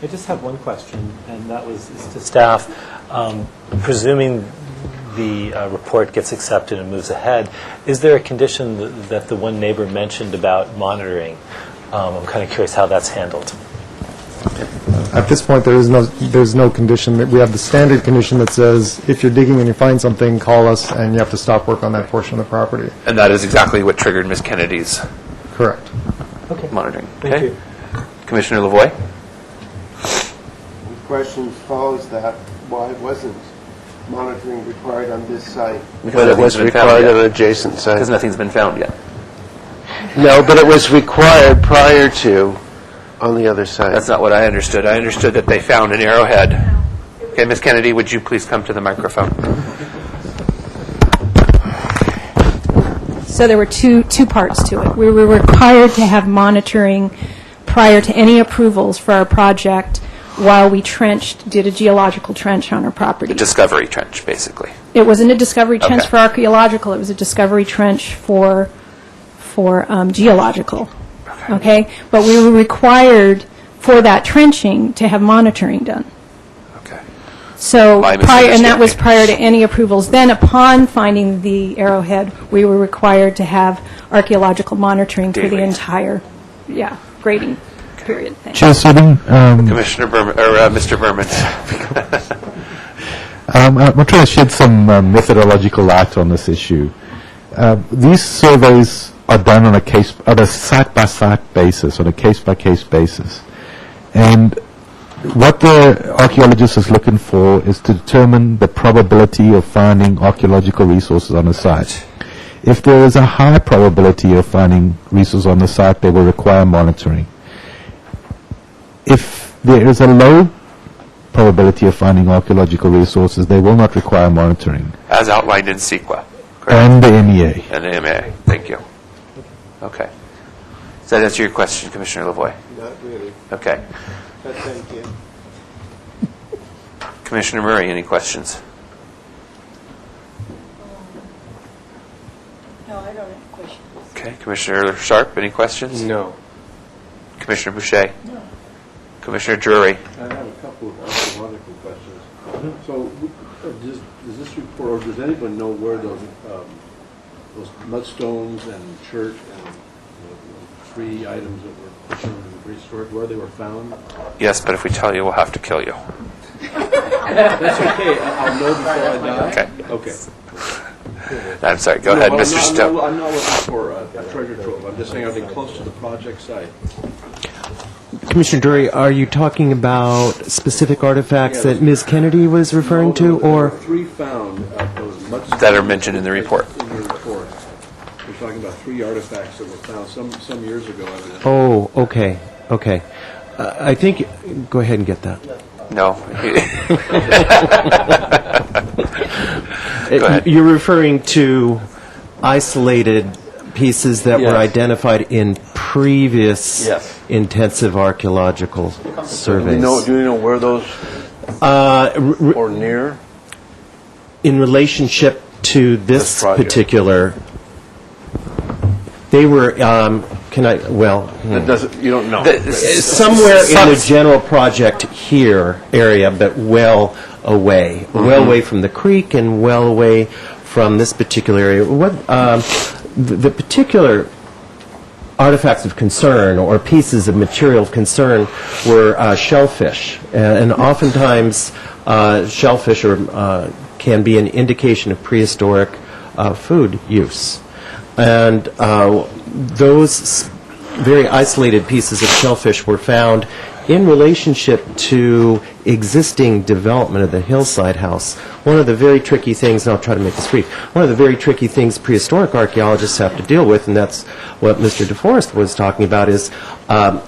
I just have one question, and that is to staff. Presuming the report gets accepted and moves ahead, is there a condition that the one neighbor mentioned about monitoring? I'm kind of curious how that's handled. At this point, there's no condition. We have the standard condition that says if you're digging and you find something, call us, and you have to stop work on that portion of the property. And that is exactly what triggered Ms. Kennedy's Correct. monitoring. Thank you. Commissioner Lavoie? The question follows that. Why wasn't monitoring required on this site? But it was required on an adjacent site. Because nothing's been found yet. No, but it was required prior to on the other side. That's not what I understood. I understood that they found an arrowhead. Okay, Ms. Kennedy, would you please come to the microphone? So there were two parts to it. We were required to have monitoring prior to any approvals for our project while we did a geological trench on our property. A discovery trench, basically. It wasn't a discovery trench for archaeological. It was a discovery trench for geological. Okay? But we were required for that trenching to have monitoring done. Okay. So, and that was prior to any approvals. Then, upon finding the arrowhead, we were required to have archaeological monitoring for the Daily. entire, grading period. Thanks. Chair Sitting, Commissioner Berman, or Mr. Berman. I'm trying to shed some methodological light on this issue. These surveys are done on a site-by-site basis, on a case-by-case basis. And what the archaeologist is looking for is to determine the probability of finding archaeological resources on a site. If there is a high probability of finding resources on the site, they will require monitoring. If there is a low probability of finding archaeological resources, they will not require monitoring. As outlined in CEQA. And the MEA. And the MEA. Thank you. Okay. Does that answer your question, Commissioner Lavoie? Not really, Okay. but thank you. Commissioner Murray, any questions? No, I don't have questions. Okay. Commissioner Sharp, any questions? No. Commissioner Boucher? No. Commissioner Drury? I have a couple of archaeological questions. So, does this report, or does anyone know where those mudstones and church and the 3 items that were determined to be prehistoric, where they were found? Yes, but if we tell you, we'll have to kill you. That's okay. I'll know before I die. Okay. Okay. I'm sorry. Go ahead, Mr. Stowe. I'm not looking for a treasure trove. I'm just saying, are they close to the project site? Commissioner Drury, are you talking about specific artifacts that Ms. Kennedy was referring to, There or? were 3 found of those mudstones That are mentioned in the report. In the report. We're talking about 3 artifacts that were found some years ago, evidently. Oh, okay, okay. I think, go ahead and get that. No. Go ahead. You're referring to isolated pieces that were Yes. identified in previous Yes. intensive archaeological surveys. Do you know where those, or near? In relationship to this project. particular, they were, That doesn't, you don't know. somewhere in the general project here area, but well away from the creek and well away from this particular area. What the particular artifacts of concern or pieces of material of concern were shellfish, and oftentimes shellfish can be an indication of prehistoric food use, and those very isolated pieces of shellfish were found in relationship to existing development of the Hillside house. One of the very tricky things, and I'll try to make this brief, one of the very tricky things prehistoric archaeologists have to deal with, and that's what Mr. DeForest was talking about, is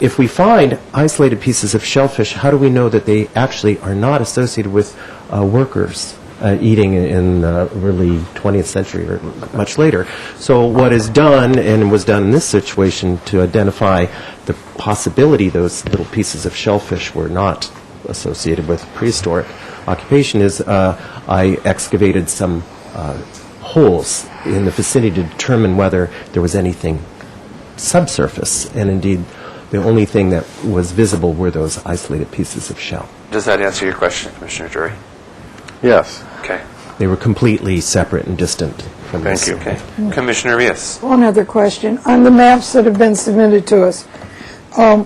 if we find isolated pieces of shellfish, how do we know that they actually are not associated with workers eating in the early 20th century or much later? So what is done, and was done in this situation, to identify the possibility those little pieces of shellfish were not associated with prehistoric occupation is I excavated some holes in the vicinity to determine whether there was anything subsurface, and indeed the only thing that was visible were those isolated pieces of shell. Does that answer your question, Commissioner Drury? Yes. Okay. They were completely separate and distant from Thank this. you. Okay. Commissioner Rios. One other question. On the maps that have been submitted to us,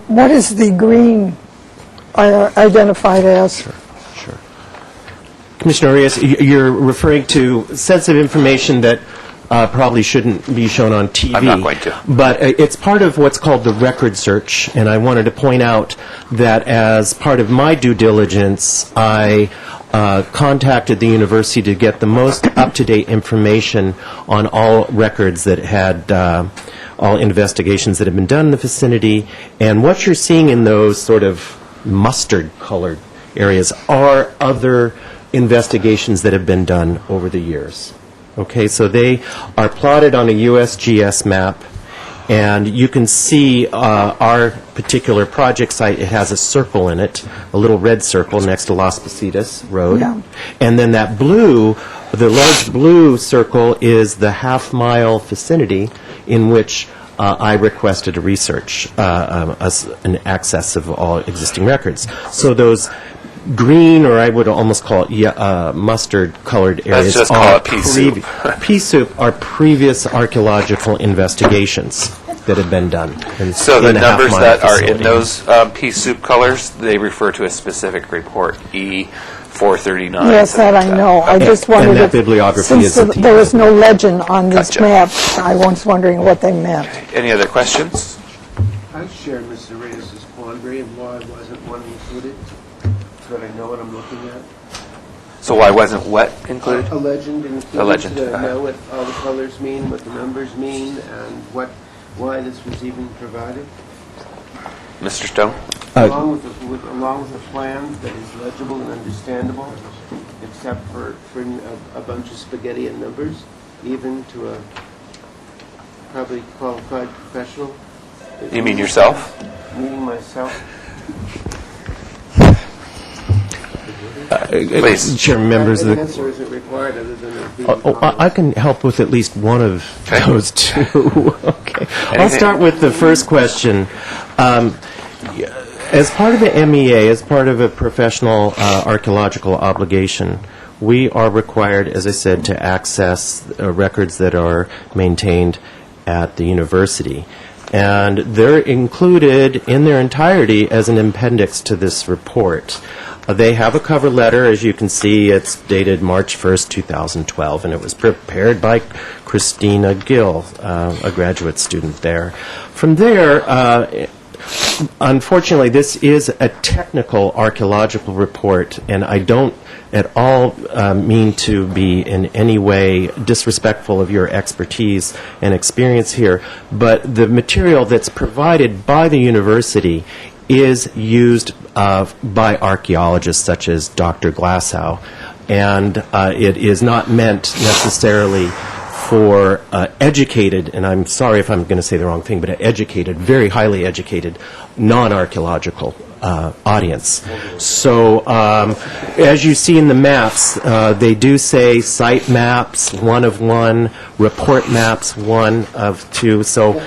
what is the green identified as? Sure. Commissioner Arias, you're referring to sensitive information that probably shouldn't be shown on TV. I'm not going to. But it's part of what's called the record search, and I wanted to point out that as part of my due diligence, I contacted the university to get the most up-to-date information on all records that had all investigations that have been done in the vicinity, and what you're seeing in those sort of mustard-colored areas are other investigations that have been done over the years. Okay, so they are plotted on a USGS map, and you can see our particular project site. It has a circle in it, a little red circle next to Las Positas Road. Yeah. And then that blue, the large blue circle is the half-mile vicinity in which I requested a research, an access of all existing records. So those green, or I would almost call it mustard-colored areas. just call it pea soup. Pea soup are previous archaeological investigations that have been done. So the numbers that are in those pea soup colors, they refer to a specific report, E439. Yes, that I know. I just wondered and that if, bibliography since is there was no legend on this Gotcha. map, I was wondering what they meant. Any other questions? I share Mr. Reyes's quandary and why wasn't one included, so that I know what I'm looking at. So why wasn't what included? A legend included. A legend, To uh-huh. know what all the colors mean, what the numbers mean, and why this was even provided. Mr. Stone? Along with a plan that is legible and understandable, except for a bunch of spaghetti and numbers, even to a probably qualified professional. You mean yourself? Meaning myself. Please. Chairman, members of An the... answer isn't required other than it being I can help with at least one of those two. Okay. I'll start with the first question. As part of the MEA, as part of a professional archaeological obligation, we are required, as I said, to access records that are maintained at the university. And they're included in their entirety as an appendix to this report. They have a cover letter. As you can see, it's dated March 1st, 2012, and it was prepared by Christina Gill, a graduate student there. From there, unfortunately, this is a technical archaeological report, and I don't at all mean to be in any way disrespectful of your expertise and experience here, but the material that's provided by the university is used by archaeologists such as Dr. Glassow, and it is not meant necessarily for educated, and I'm sorry if I'm going to say the wrong thing, but educated, very highly educated, non-archaeological audience. So as you see in the maps, they do say site maps, 1 of 1, report maps, 1 of 2. So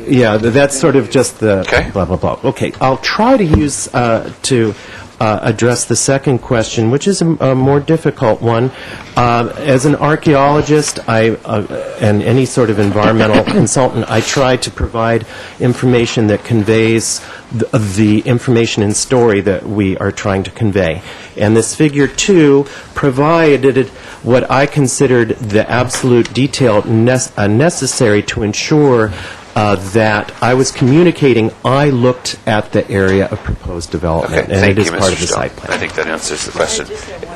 yeah, that's sort of just the blah, blah, blah. Okay, I'll try to use to address the second question, which is a more difficult one. As an archaeologist and any sort of environmental consultant, I try to provide information that conveys the information and story that we are trying to convey. And this figure 2 provided what I considered the absolute detail necessary to ensure that I was communicating. I looked at the area of proposed development, and it is part of the site plan. I think that answers the question.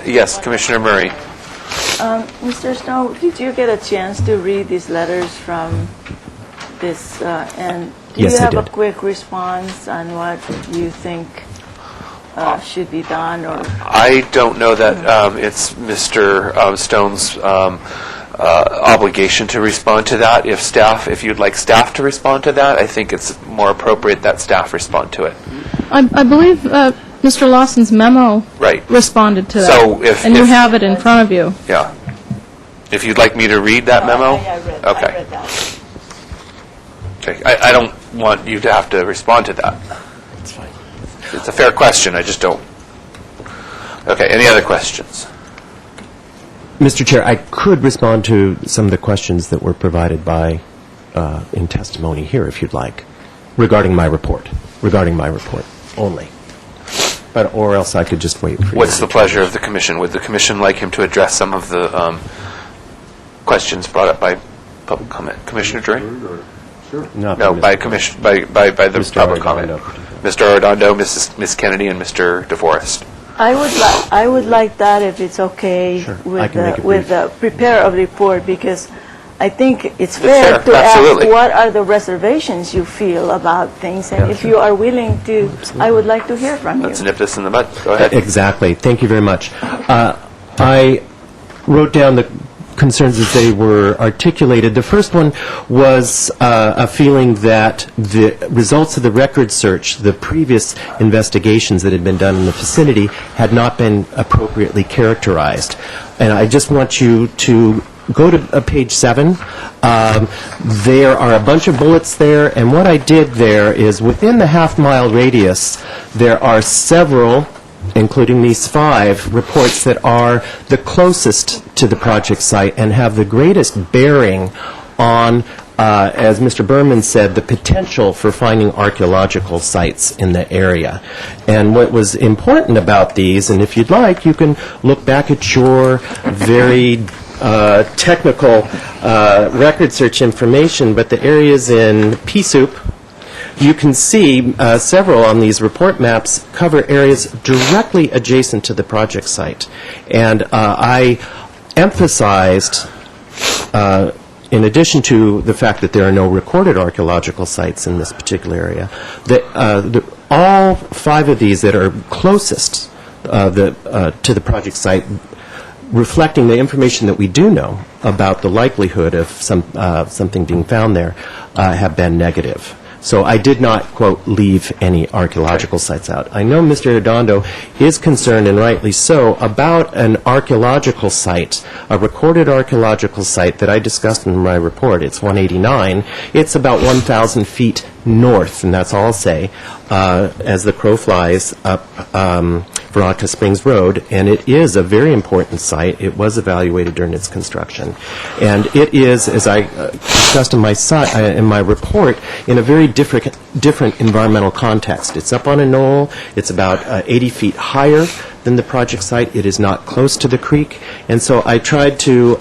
Yes, Commissioner Murray. Mr. Snow, did you get a chance to read these letters from this, and do Yes, you I have a did. quick response on what you think should be done? Or I don't know that it's Mr. Stone's obligation to respond to that. If you'd like staff to respond to that, I think it's more appropriate that staff respond to it. I believe Mr. Lawson's memo Right. responded to that. So and you have it in front of you. Yeah. If you'd like me to read that memo? I read that. Okay. I don't want you to have to respond to that. That's fine. It's a fair question. I just don't. Okay. Any other questions? Mr. Chair, I could respond to some of the questions that were provided by in testimony here, if you'd like, regarding my report only. Or else I could just wait for you. What's the pleasure of the commission? Would the commission like him to address some of the questions brought up by public comment? Commissioner Drury? No, by commission, by the Mr. public comment. Mr. Arredondo, Ms. Kennedy, and Mr. DeForest. I would like that if it's okay I with can make it with the prepare of the report, because I think it's fair, fair to absolutely. ask what are the reservations you feel about things, and if you are willing to, I would like to hear from you. Let's nip this in the bud. Go ahead. Exactly. Thank you very much. I wrote down the concerns as they were articulated. The first one was a feeling that the results of the record search, the previous investigations that had been done in the vicinity, had not been appropriately characterized. And I just want you to go to page 7. There are a bunch of bullets there, and what I did there is within the half-mile radius, there are several including these 5 reports that are the closest to the project site and have the greatest bearing on, as Mr. Berman said, the potential for finding archaeological sites in the area. And what was important about these, and if you'd like, you can look back at your very technical record search information, but the areas in pea soup, you can see several on these report maps cover areas directly adjacent to the project site. And I emphasized, in addition to the fact that there are no recorded archaeological sites in this particular area, that all 5 of these that are closest to the project site, reflecting the information that we do know about the likelihood of something being found there, have been negative. So I did not, quote, leave any archaeological sites out. I know Mr. Redondo is concerned, and rightly so, about an archaeological site, a recorded archaeological site that I discussed in my report. It's 189. It's about 1,000 feet north, and that's all I'll say, as the crow flies up Veronica Springs Road, and it is a very important site. It was evaluated during its construction. And it is, as I discussed in my report, in a very different environmental context. It's up on a knoll. It's about 80 feet higher than the project site. It is not close to the creek. And so I tried to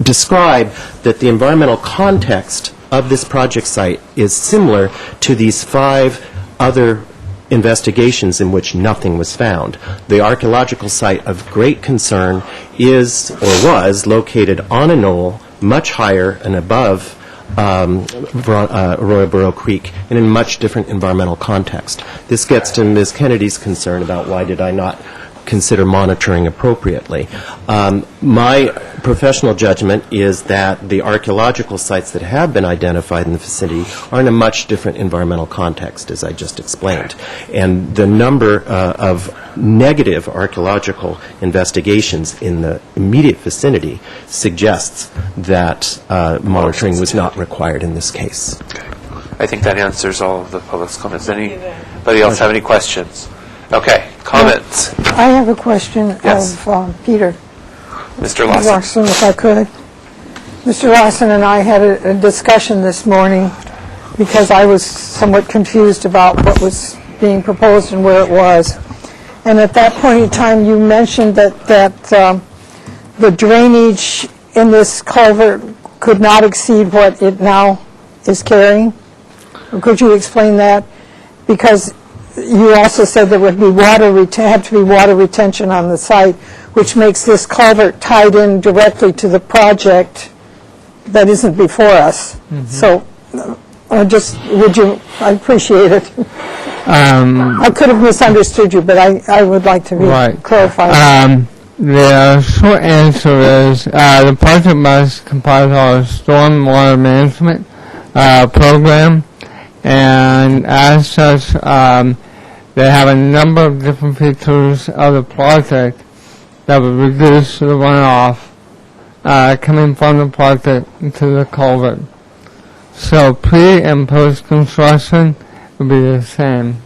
describe that the environmental context of this project site is similar to these 5 other investigations in which nothing was found. The archaeological site of great concern is, or was, located on a knoll much higher and above Arroyo Burro Creek in a much different environmental context. This gets to Ms. Kennedy's concern about why did I not consider monitoring appropriately. My professional judgment is that the archaeological sites that have been identified in the vicinity are in a much different environmental context, as I just explained. And the number of negative archaeological investigations in the immediate vicinity suggests that monitoring was not required in this case. Okay. I think that answers all of the public's comments. Anybody else have any questions? Okay, comments. I have a question of Peter. Mr. Lawson. If I could. Mr. Lawson and I had a discussion this morning because I was somewhat confused about what was being proposed and where it was. And at that point in time, you mentioned that the drainage in this culvert could not exceed what it now is carrying. Could you explain that? Because you also said there would be had to be water retention on the site, which makes this culvert tied in directly to the project that isn't before us. Mm-hmm. So, I appreciate it. I could have misunderstood you, but I would like to be clarified. The short answer is the project must comply with our stormwater management program, and as such, they have a number of different features of the project that would reduce the runoff coming from the project to the culvert. So pre- and post-construction would be the same.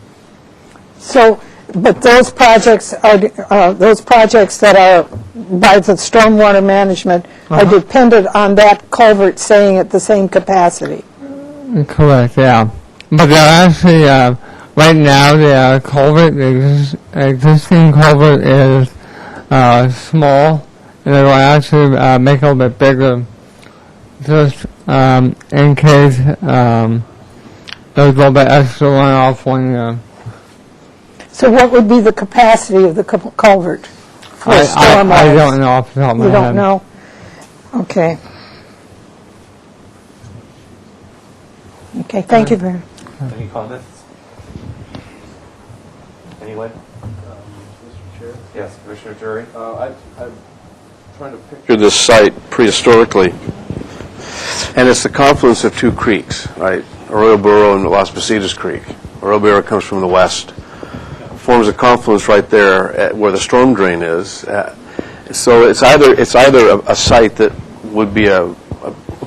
So, but those projects that are by the stormwater management are dependent on that culvert staying at the same capacity. Correct, yeah. But they're actually, right now, the culvert, the existing culvert is small, and they're going to actually make it a little bit bigger, just in case there's a little bit extra runoff one year. So what would be the capacity of the culvert for stormwater? I don't know off the top of my head. You don't know? Okay. Okay, thank you very much. Any comments? Anyone? Mr. Chair? Yes, Commissioner Jury. I'm trying to picture this site prehistorically, and it's the confluence of 2 creeks, right? Arroyo Burro and Las Positas Creek. Arroyo Burro comes from the west, forms a confluence right there where the storm drain is. So it's either a site that would be a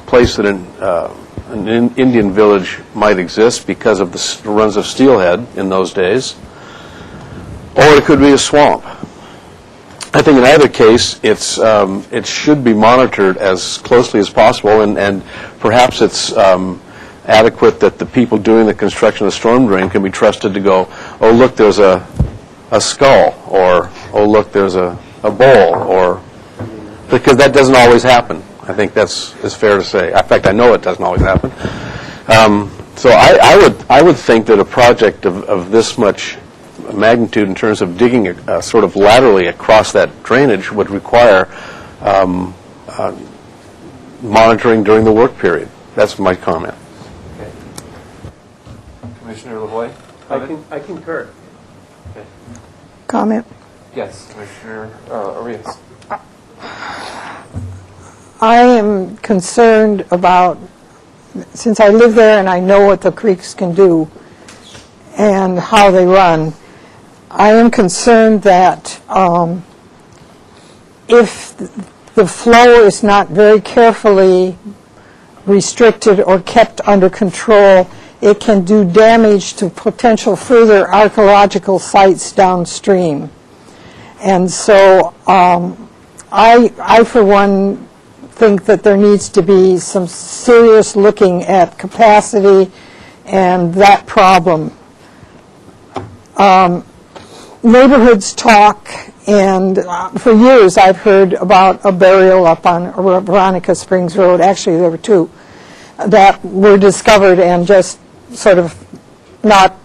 place that an Indian village might exist because of the runs of steelhead in those days, or it could be a swamp. I think in either case, it should be monitored as closely as possible, and perhaps it's adequate that the people doing the construction of the storm drain can be trusted to go, oh, look, there's a skull, or, oh, look, there's a bowl, or, because that doesn't always happen. I think that's is fair to say. In fact, I know it doesn't always happen. So I would think that a project of this much magnitude in terms of digging sort of laterally across that drainage would require monitoring during the work period. That's my comment. Okay. Commissioner LaVoy? I concur. Okay. Comment? Yes, Commissioner Arias. I am concerned about, since I live there and I know what the creeks can do and how they run, I am concerned that if the flow is not very carefully restricted or kept under control, it can do damage to potential further archaeological sites downstream. And so I, for one, think that there needs to be some serious looking at capacity and that problem. Neighborhoods talk, and for years I've heard about a burial up on Veronica Springs Road. Actually, there were two that were discovered and just sort of not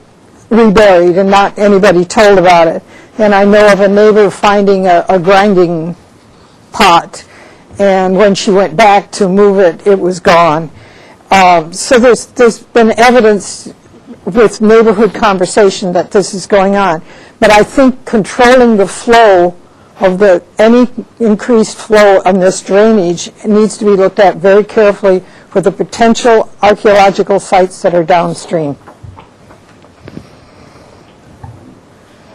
reburied, and not anybody told about it. And I know of a neighbor finding a grinding pot, and when she went back to move it, it was gone. So there's been evidence with neighborhood conversation that this is going on. But I think controlling the flow of any increased flow on this drainage needs to be looked at very carefully for the potential archaeological sites that are downstream.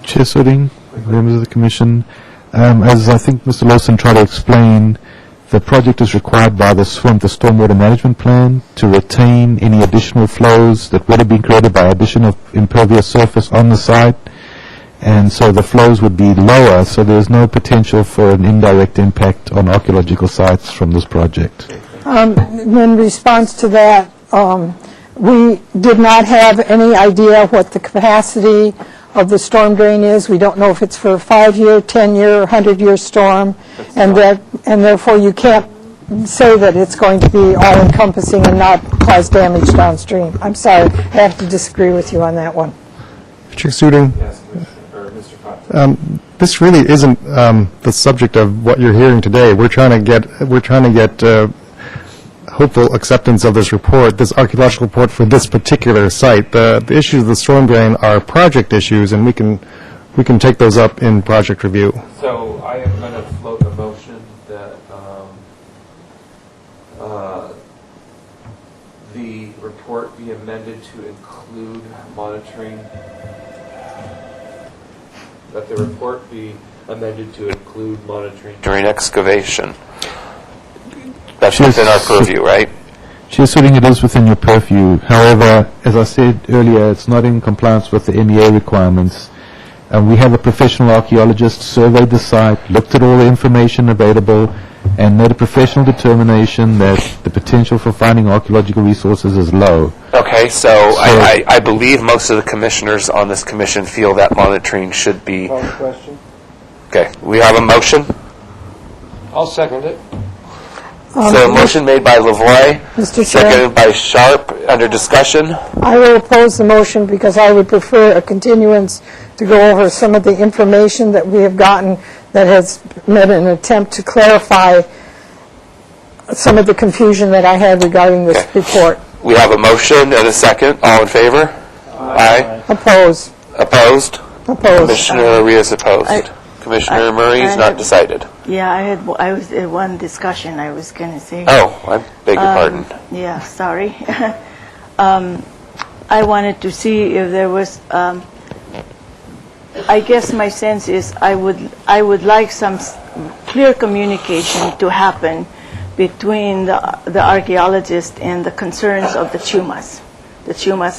Chair Sitting, members of the Commission, as I think Mr. Lawson tried to explain, the project is required by the Stormwater Management Plan to retain any additional flows that would have been created by addition of impervious surface on the site, and so the flows would be lower, so there's no potential for an indirect impact on archaeological sites from this project. In response to that, we did not have any idea what the capacity of the storm drain is. We don't know if it's for a 5-year, 10-year, 100-year storm, and therefore you can't say that it's going to be all-encompassing and not cause damage downstream. I'm sorry, I have to disagree with you on that one. Chair Suding, Yes, Mr. Potts. this really isn't the subject of what you're hearing today. We're trying to get hopeful acceptance of this report, this archaeological report for this particular site. The issues of the storm drain are project issues, and we can take those up in project review. So I am going to float a motion that the report be amended to include monitoring. That the report be amended to include monitoring during excavation. That's within our purview, right? Chair Sitting, it is within your purview. However, as I said earlier, it's not in compliance with the MEA requirements. We have a professional archaeologist surveyed the site, looked at all the information available, and made a professional determination that the potential for finding archaeological resources is low. Okay, so I believe most of the commissioners on this commission feel that monitoring should be... Call the question. Okay, we have a motion. I'll second it. So a motion made by LaVoy, Mr. Chair. seconded by Sharp. Under discussion. I will oppose the motion because I would prefer a continuance to go over some of the information that we have gotten that has made an attempt to clarify some of the confusion that I had regarding this report. We have a motion and a second. All in favor? Aye. Oppose. Opposed? Oppose. Commissioner Arias opposed. Commissioner Murray is not decided. Yeah, I was at one discussion I was going to say. Oh, I beg your pardon. Yeah, sorry. I wanted to see if there was, I guess my sense is I would like some clear communication to happen between the archaeologists and the concerns of the Chumas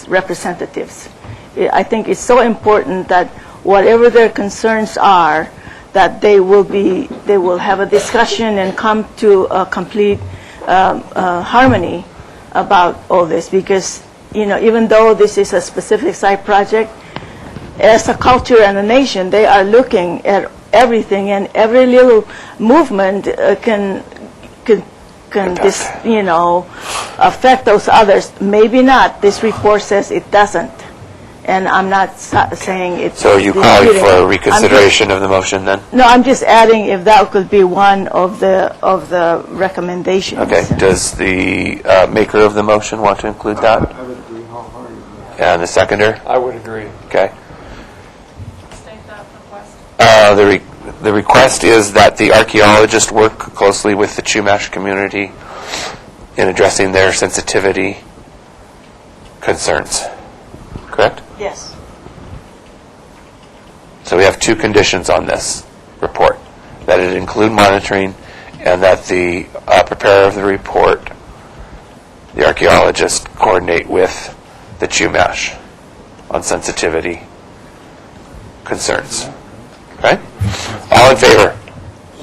representatives. I think it's so important that whatever their concerns are, that they will have a discussion and come to a complete harmony about all this, because, even though this is a specific site project, as a culture and a nation, they are looking at everything, and every little movement can affect those others. Maybe not. This report says it doesn't, and I'm not saying it's. So are you calling for a reconsideration of the motion then? No, I'm just adding if that could be one of the recommendations. Okay. Does the maker of the motion want to include that? I would agree wholeheartedly. And the seconder? I would agree. Okay. State that request. The request is that the archaeologists work closely with the Chumash community in addressing their sensitivity concerns. Correct? Yes. So we have two conditions on this report: that it include monitoring, and that the preparer of the report, the archaeologist, coordinate with the Chumash on sensitivity concerns. Okay? All in favor?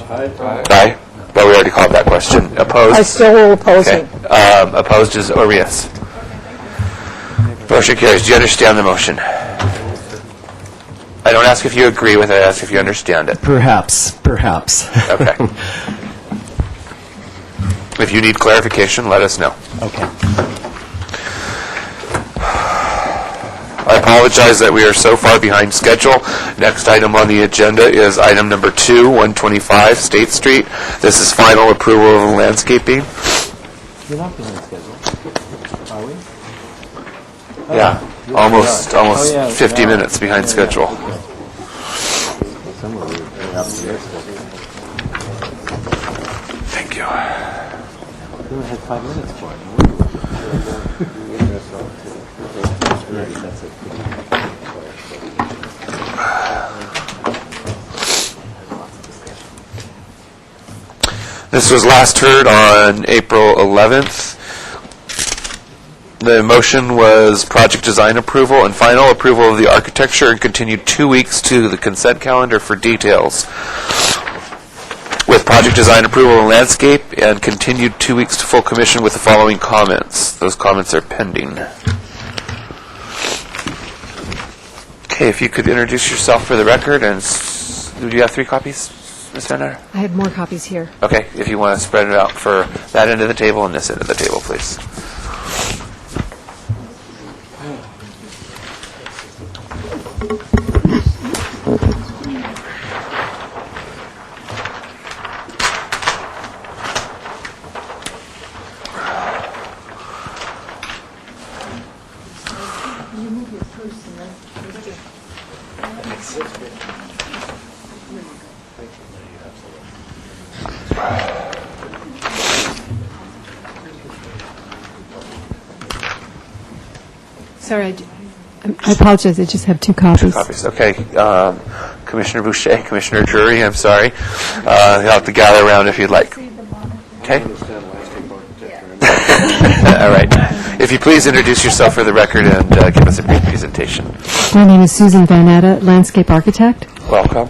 Aye. But we already called that question. Opposed? I still will oppose Okay. it. Opposed is or yes. Motion carries. Do you understand the motion? I don't ask if you agree with it. I ask if you understand it. Perhaps. Okay. If you need clarification, let us know. Okay. I apologize that we are so far behind schedule. Next item on the agenda is item number 2, 125 State Street. This is final approval of landscaping. We're not behind schedule, are we? Yeah, almost 50 minutes behind schedule. Thank you. We only had 5 minutes for it. This was last heard on April 11th. The motion was project design approval and final approval of the architecture, and continued 2 weeks to the consent calendar for details. With project design approval and landscape, and continued 2 weeks to full commission with the following comments. Those comments are pending. Okay, if you could introduce yourself for the record, and do you have 3 copies, Ms. Vanner? I have more copies here. Okay, if you want to spread it out for that end of the table and this end of the table, please. Sorry, I apologize. I just have 2 copies. 2 copies. Okay. Commissioner Boucher, Commissioner Drury, I'm sorry. You'll have to gather around if you'd like. Okay? All right. If you please introduce yourself for the record and give us a brief presentation. My name is Susan Vanetta, landscape architect. Welcome.